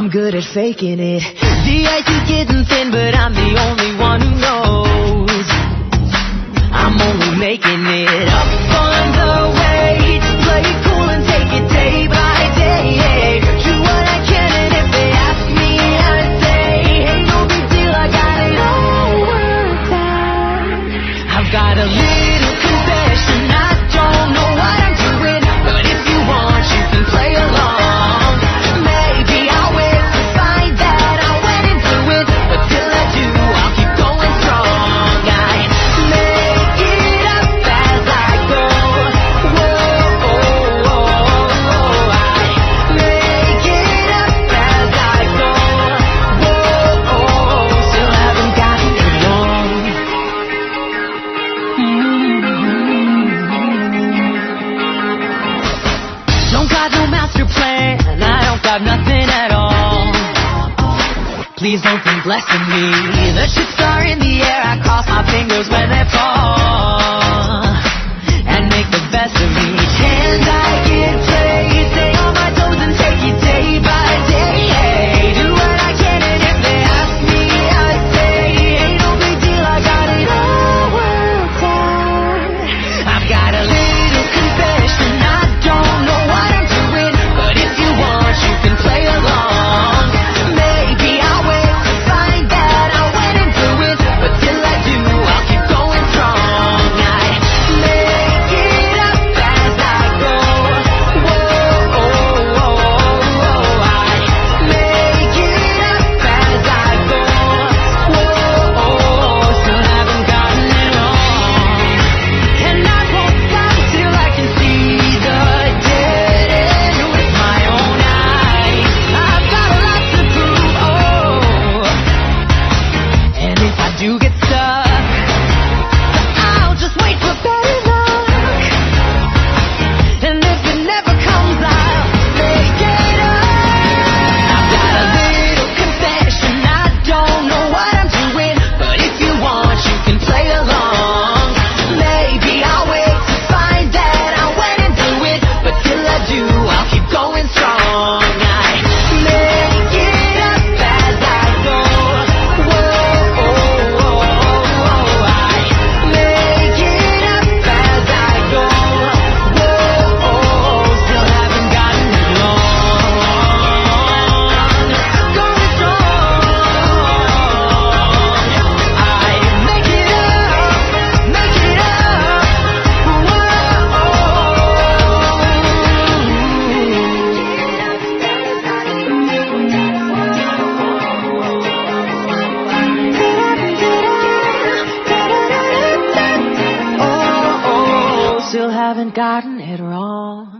I'm good at faking it. The ice is getting thin, but I'm the only one who knows. I'm only making it up on the way. Just play it cool and take it day by day. Do what I can, and if they ask me, I say, hey, no big deal, I got it all worked out. I've got a little confession, I don't know what I'm doing, but if you want, you can play along. Maybe I'll wait to find that I went and blew it, but till I do, I'll keep going strong. I make it up as I go. Whoa, oh, oh, oh. I make it up as I go. Whoa, oh, still haven't gotten it wrong. Don't got no master plan, I don't got nothing at all. Please don't think less of me. The chips are in the air, I cross my fingers when they fall, and make the best of each hand I get played. Stay on my toes and take it day by day. Hey, do what I can, and if they ask me, I say, ain't no big deal, I got it all worked out. I've got a little confession, I don't know what I'm doing, but if you want, you can play along. Maybe I'll wait to find that I went and blew it, but till I do, I'll keep going strong. I make it up as I go. Whoa, oh, oh, oh. I make it up as I go. Whoa, oh, still haven't gotten it wrong. And I won't stop till I can see the dead end with my own eyes. I've got a lot to prove, oh. And if I do get stuck, I'll just wait for better luck. And if it never comes, I'll make it up. I've got a little confession, I don't know what I'm doing, but if you want, you can play along. Maybe I'll wait to find that I went and blew it, but till I do, I'll keep going strong. I make it up as I go. Whoa, oh, oh, oh. I make it up as I go. Whoa, oh, still haven't gotten it wrong. Going strong. I make it up, make it up. Whoa, oh, still haven't gotten it wrong.